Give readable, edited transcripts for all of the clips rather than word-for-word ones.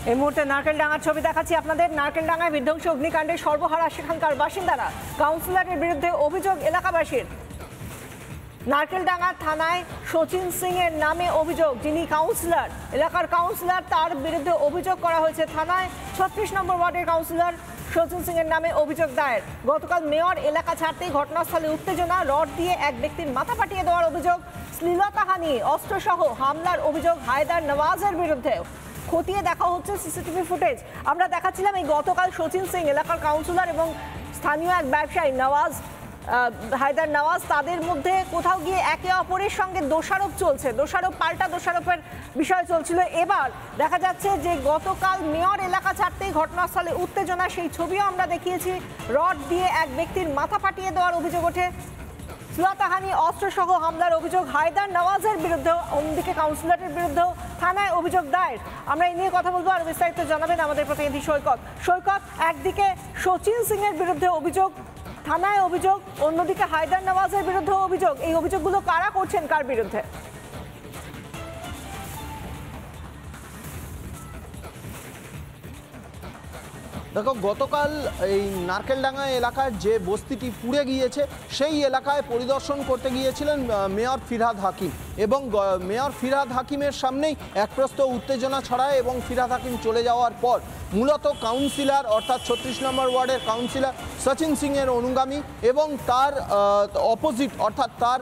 এই মুহূর্তে নারকেলডাঙ্গার ছবি দেখাচ্ছি আপনাদের। নারকেলডাঙ্গায় বিধ্বংসী অগ্নিকাণ্ডে সর্বহারা সেখানকার বাসিন্দারা। কাউন্সিলরের বিরুদ্ধে অভিযোগ এলাকাবাসীর। নারকেলডাঙ্গা থানায় সচিন সিং এর নামে অভিযোগ, যিনি কাউন্সিলর, এলাকার কাউন্সিলর, তার বিরুদ্ধে অভিযোগ করা হয়েছে থানায়। 36 নম্বর ওয়ার্ডের কাউন্সিলর সচিন সিং এর নামে অভিযোগ দায়ের। গতকাল মেয়র এলাকা ছাড়তেই ঘটনাস্থলে উত্তেজনা, রড দিয়ে এক ব্যক্তির মাথা ফাটিয়ে দেওয়ার অভিযোগ, শ্লীলতাহানি, অস্ত্রসহ হামলার অভিযোগ হায়দার নওয়াজের বিরুদ্ধে। খতিয়ে দেখা হচ্ছে সিসিটিভি ফুটেজ। আমরা দেখাচ্ছিলাম এই গতকাল সচিন সিং এলাকার কাউন্সিলর এবং স্থানীয় এক ব্যবসায়ী নওয়াজ, হায়দার নওয়াজ, তাদের মধ্যে কোথাও গিয়ে একে অপরের সঙ্গে দোষারোপ চলছে, দোষারোপ পাল্টা দোষারোপের বিষয় চলছিল। এবার দেখা যাচ্ছে যে গতকাল মেয়র এলাকা ছাড়তেই ঘটনাস্থলে উত্তেজনা, সেই ছবিও আমরা দেখিয়েছি। রড দিয়ে এক ব্যক্তির মাথা ফাটিয়ে দেওয়ার অভিযোগ ওঠে, শ্লীলতাহানি, অস্ত্রসহ হামলার অভিযোগ হায়দার নওয়াজের বিরুদ্ধে। অন্যদিকে কাউন্সিলরের বিরুদ্ধেও থানায় অভিযোগ দায়ের। আমরা এই নিয়ে কথা বলবো, আর বিস্তারিত জানাবেন আমাদের প্রতিনিধি সৈকত। সৈকত, একদিকে সচিন সিং এর বিরুদ্ধে অভিযোগ, থানায় অভিযোগ, অন্যদিকে হায়দার নওয়াজের বিরুদ্ধে অভিযোগ। এই অভিযোগগুলো কারা করছেন, কার বিরুদ্ধে? দেখো, গতকাল এই নারকেলডাঙ্গা এলাকার যে বস্তিটি পুড়ে গিয়েছে সেই এলাকায় পরিদর্শন করতে গিয়েছিলেন মেয়র ফিরহাদ হাকিম, এবং মেয়র ফিরহাদ হাকিমের সামনেই একপ্রস্থ উত্তেজনা ছড়ায় এবং ফিরহাদ হাকিম চলে যাওয়ার পর মূলত কাউন্সিলর, অর্থাৎ 36 নম্বর ওয়ার্ডের কাউন্সিলর সচিন সিংয়ের অনুগামী এবং তার অপোজিট অর্থাৎ তার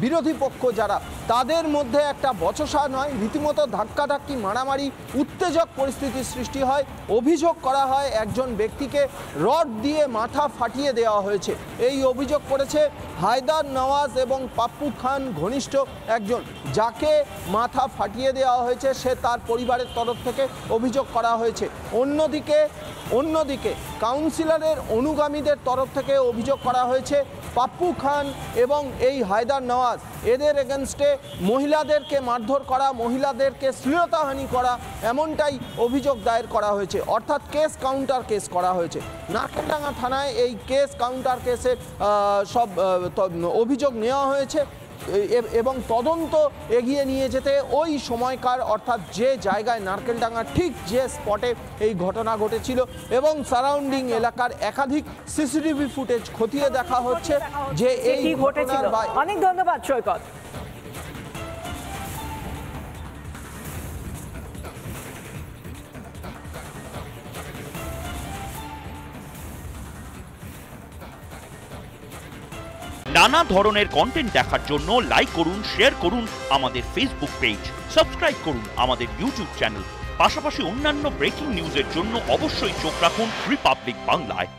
বিরোধী পক্ষ যারা, তাদের মধ্যে একটা বচসা নয়, রীতিমতো ধাক্কাধাক্কি, মারামারি, উত্তেজক পরিস্থিতির সৃষ্টি হয়। অভিযোগ করা হয় একজন ব্যক্তিকে রড দিয়ে মাথা ফাটিয়ে দেওয়া হয়েছে। এই অভিযোগ করেছে হায়দার নওয়াজ এবং পাপ্পু খান ঘনিষ্ঠ একজন, যাকে মাথা ফাটিয়ে দেওয়া হয়েছে সে তার পরিবারের তরফ থেকে অভিযোগ করা হয়েছে। অন্যদিকে কাউন্সিলরের অনুগামীদের তরফ থেকে অভিযোগ করা হয়েছে পাপ্পু খান এবং এই হায়দার নওয়াজ, এদের এগেনস্টে মহিলাদেরকে মারধর করা, মহিলাদেরকে শ্লীলতাহানি করা, এমনটাই অভিযোগ দায়ের করা হয়েছে। অর্থাৎ কেস কাউন্টার কেস করা হয়েছে। নারকেলডাঙ্গা থানায় এই কেস কাউন্টার কেসের সব অভিযোগ নেওয়া হয়েছে এবং তদন্ত এগিয়ে নিয়ে যেতে ওই সময়কার, অর্থাৎ যে জায়গায় নারকেলডাঙ্গা ঠিক যে স্পটে এই ঘটনা ঘটেছিল এবং সারাউন্ডিং এলাকার একাধিক সিসিটিভি ফুটেজ খতিয়ে দেখা হচ্ছে যে এই ঘটনার। অনেক ধন্যবাদ সৈকত। নানা ধরনের কন্টেন্ট দেখার জন্য লাইক করুন, শেয়ার করুন আমাদের ফেসবুক পেজ, সাবস্ক্রাইব করুন আমাদের ইউটিউব চ্যানেল। পাশাপাশি অন্যান্য ব্রেকিং নিউজের জন্য অবশ্যই চোখ রাখুন রিপাবলিক বাংলায়।